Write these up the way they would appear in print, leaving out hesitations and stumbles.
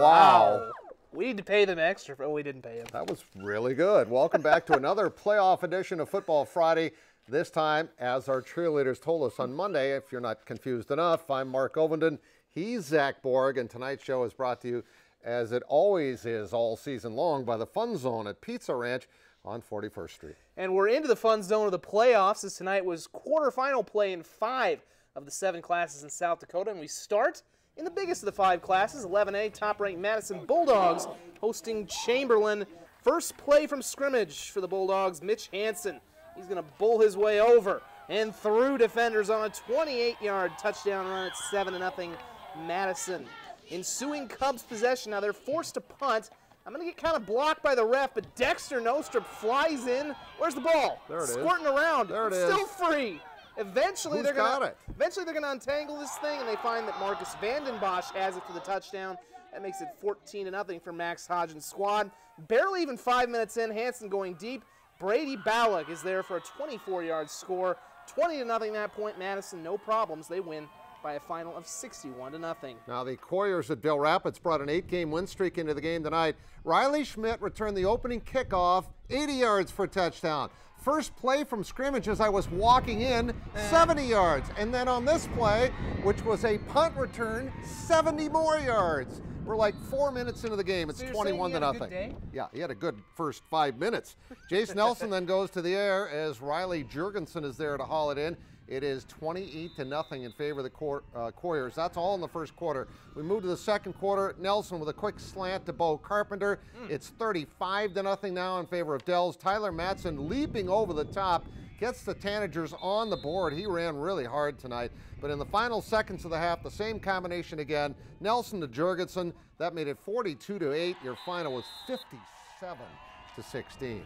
Wow. We need to pay them extra. Oh, we didn't pay them. That was really good. Welcome back to another playoff edition of Football Friday. This time, as our cheerleaders told us on Monday, if you're not confused enough, I'm Mark Ovenden. He's Zach Borg, and tonight's show is brought to you, as it always is all season long, by the Fun Zone at Pizza Ranch on 41st Street. And we're into the fun zone of the playoffs, as tonight was quarterfinal play in 5 of the 7 classes in South Dakota, and we start in the biggest of the 5 classes, 11A, top-ranked Madison Bulldogs hosting Chamberlain. First play from scrimmage for the Bulldogs, Mitch Hansen. He's going to bull his way over and through defenders on a 28-yard touchdown run at 7-0 Madison. Ensuing Cubs possession, now they're forced to punt. I'm going to get kind of blocked by the ref, but Dexter Nostrup flies in. Where's the ball? There it is. Squirting around. There it it's is. Still free. Eventually, they're going to untangle this thing, and they find that Marcus Vandenbosch has it for the touchdown. That makes it 14-0 for Max Hodgen's squad. Barely even 5 minutes in, Hansen going deep. Brady Ballack is there for a 24-yard score. 20-0 that point. Madison, no problems. They win by a final of 61-0. Now the Coyers at Dell Rapids brought an 8-game win streak into the game tonight. Riley Schmidt returned the opening kickoff, 80 yards for a touchdown. First play from scrimmage as I was walking in, 70 yards. And then on this play, which was a punt return, 70 more yards. We're like 4 minutes into the game. It's 21-0. Yeah, he had a good first 5 minutes. Jace Nelson then goes to the air as Riley Jurgensen is there to haul it in. It is 28-0 in favor of the Coyers. That's all in the first quarter. We move to the second quarter. Nelson with a quick slant to Bo Carpenter. It's 35-0 now in favor of Dells. Tyler Matson leaping over the top, gets the Tanagers on the board. He ran really hard tonight. But in the final seconds of the half, the same combination again. Nelson to Jurgensen. That made it 42-8. Your final was 57-16.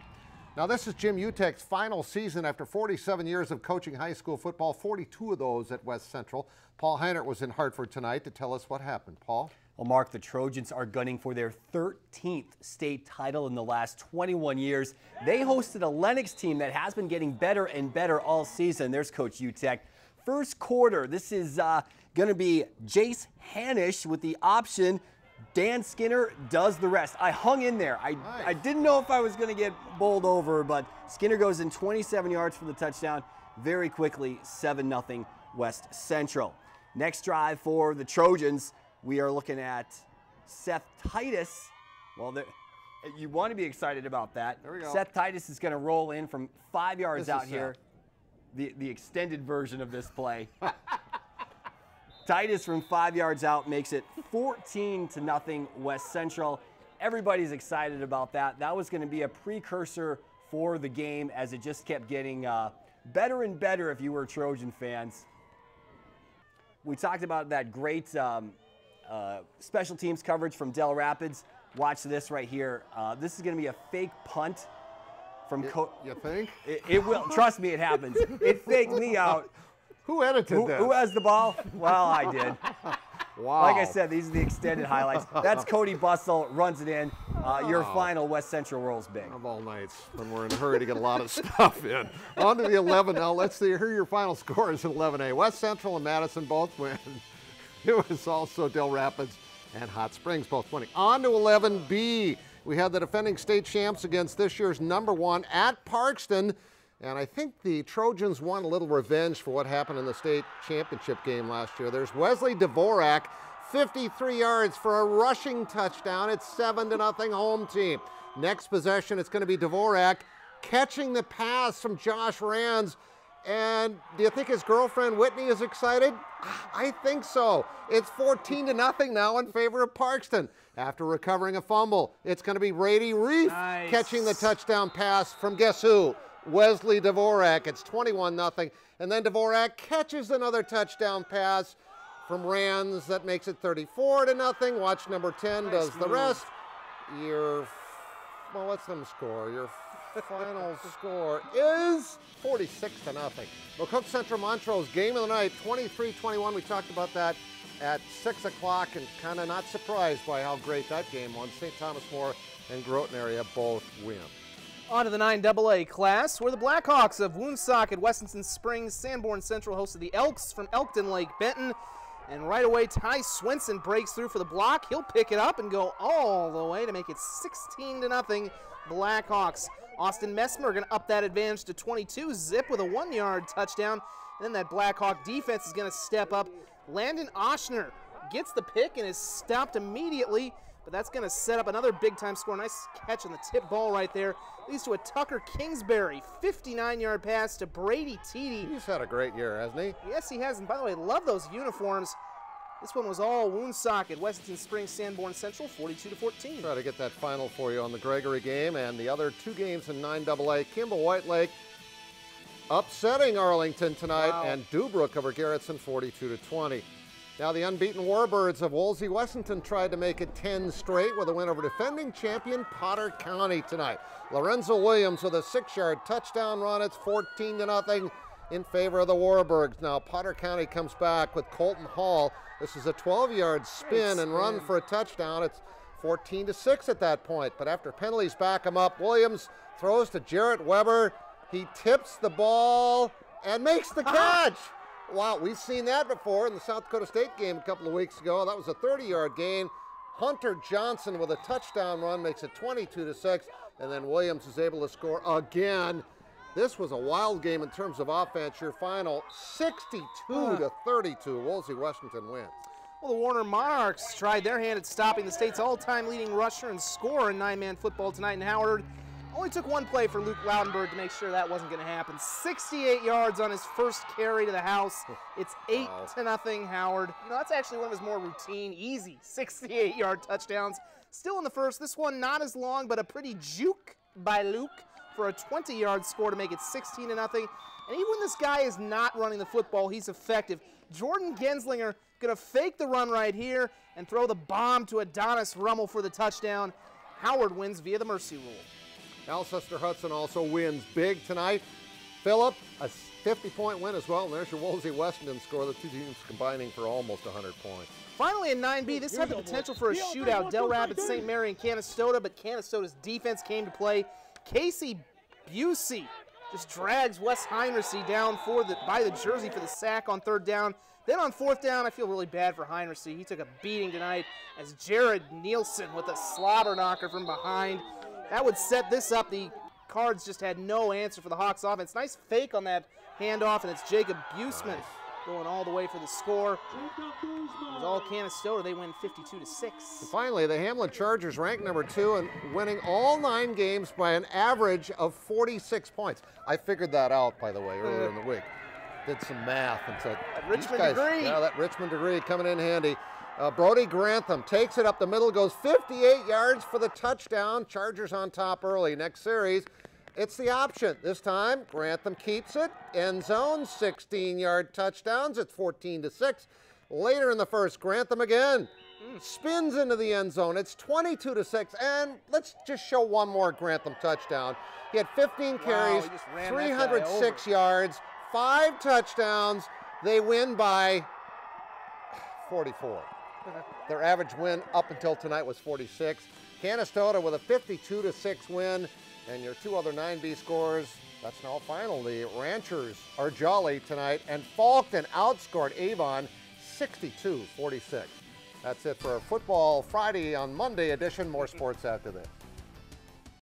Now this is Jim Utek's final season after 47 years of coaching high school football, 42 of those at West Central. Paul Heinert was in Hartford tonight to tell us what happened. Paul? Well, Mark, the Trojans are gunning for their 13th state title in the last 21 years. They hosted a Lennox team that has been getting better and better all season. There's Coach Utek. First quarter, this is going to be Jace Hanish with the option. Dan Skinner does the rest. I hung in there. I didn't know if I was going to get bowled over, but Skinner goes in 27 yards for the touchdown. Very quickly, 7-0 West Central. Next drive for the Trojans, we are looking at Seth Titus. Well, you want to be excited about that. There we go. Seth Titus is going to roll in from 5 yards out here. The extended version of this play. Titus from 5 yards out makes it 14-0 West Central. Everybody's excited about that. That was going to be a precursor for the game as it just kept getting better and better if you were Trojan fans. We talked about that great special teams coverage from Dell Rapids. Watch this right here. This is going to be a fake punt from You think? It will. Trust me, it happens. It faked me out. Who edited this? Who has the ball? Well, I did. Wow. Like I said, these are the extended highlights. That's Cody Bustle, runs it in. Your final, West Central rolls big. Of all nights when we're in a hurry to get a lot of stuff in. On to the 11 now. Let's see, hear your final scores in 11A. West Central and Madison both win. It was also Dell Rapids and Hot Springs both winning. On to 11B. We had the defending state champs against this year's #1 at Parkston. And I think the Trojans want a little revenge for what happened in the state championship game last year. There's Wesley Dvorak, 53 yards for a rushing touchdown. It's 7-0 home team. Next possession, it's going to be Dvorak catching the pass from Josh Rands. And do you think his girlfriend Whitney is excited? I think so. It's 14-0 now in favor of Parkston. After recovering a fumble, it's going to be Brady Reef catching the touchdown pass from guess who? Wesley Dvorak. It's 21-0. And then Dvorak catches another touchdown pass from Rands. That makes it 34-0. Watch number 10 does the rest. Well, let's them score. Your final score is 46-0. McCook Central Montrose, game of the night, 23-21. We talked about that at 6 o'clock and kind of not surprised by how great that game was. St. Thomas More and Groton area both win. On to the 9AA class, where the Blackhawks of Woonsocket, Wessington Springs, Sanborn Central hosted the Elks from Elkton Lake Benton. And right away, Ty Swenson breaks through for the block. He'll pick it up and go all the way to make it 16-0 Blackhawks. Austin Messmer going to up that advantage to 22. Zip with a 1-yard touchdown. And then that Blackhawk defense is going to step up. Landon Oshner gets the pick and is stopped immediately, but that's going to set up another big-time score. Nice catch on the tip ball right there. Leads to a Tucker Kingsbury 59-yard pass to Brady Teedy. He's had a great year, hasn't he? Yes, he has. And by the way, love those uniforms. This one was all Woonsocket, Wessington Springs, Sanborn Central, 42-14. Try to get that final for you on the Gregory game and the other 2 games in 9AA. Kimball White Lake upsetting Arlington tonight, and Dubrook over Garrettson 42-20. Now the unbeaten Warbirds of Wolsey-Wessington tried to make it 10 straight with a win over defending champion Potter County tonight. Lorenzo Williams with a 6-yard touchdown run. It's 14-0 in favor of the Warbirds. Now Potter County comes back with Colton Hall. This is a 12-yard spin and run for a touchdown. It's 14-6 at that point, but after penalties back him up, Williams throws to Jarrett Weber. He tips the ball and makes the catch. Wow, we've seen that before in the South Dakota State game a couple of weeks ago. That was a 30-yard gain. Hunter Johnson with a touchdown run makes it 22-6, and then Williams is able to score again. This was a wild game in terms of offense. Your final 62-32. Wolsey-Wessington wins. Well, the Warner Monarchs tried their hand at stopping the state's all-time leading rusher and scorer in 9-man football tonight in Howard. Only took one play for Luke Loudenberg to make sure that wasn't going to happen. 68 yards on his first carry to the house. It's 8-0 Howard. You know, that's actually one of his more routine, easy 68-yard touchdowns. Still in the first. This one not as long, but a pretty juke by Luke for a 20-yard score to make it 16-0. And even when this guy is not running the football, he's effective. Jordan Genslinger going to fake the run right here and throw the bomb to Adonis Rummel for the touchdown. Howard wins via the mercy rule. Alcester-Hudson also wins big tonight. Phillip, a 50-point win as well, and there's your Wolsey-Wessington score. The two teams combining for almost 100 points. Finally in 9B, this had the potential for a shootout. Dell Rapids, St. Mary, and Canistota, but Canistota's defense came to play. Casey Busey just drags Wes Heinrichsey down by the jersey for the sack on 3rd down. Then on 4th down, I feel really bad for Heinrichsey. He took a beating tonight as Jared Nielsen with a slobber knocker from behind. That would set this up. The Cards just had no answer for the Hawks offense. Nice fake on that handoff, and it's Jacob Buseman going all the way for the score. It was all Canistota. They win 52-6. Finally, the Hamlin Chargers ranked number 2 and winning all 9 games by an average of 46 points. I figured that out, by the way, earlier in the week. Did some math and said, Richmond degree. Yeah, that Richmond degree coming in handy. Brody Grantham takes it up the middle, goes 58 yards for the touchdown. Chargers on top early. Next series, it's the option. This time, Grantham keeps it. End zone, 16-yard touchdowns. It's 14-6. Later in the first, Grantham again spins into the end zone. It's 22-6. And let's just show one more Grantham touchdown. He had 15 carries, 306 yards, 5 touchdowns. They win by 44. Their average win up until tonight was 46. Canistota with a 52-6 win. And your 2 other 9B scores, that's now final. The Ranchers are jolly tonight, and Falkton outscored Avon 62-46. That's it for our Football Friday on Monday edition. More sports after this.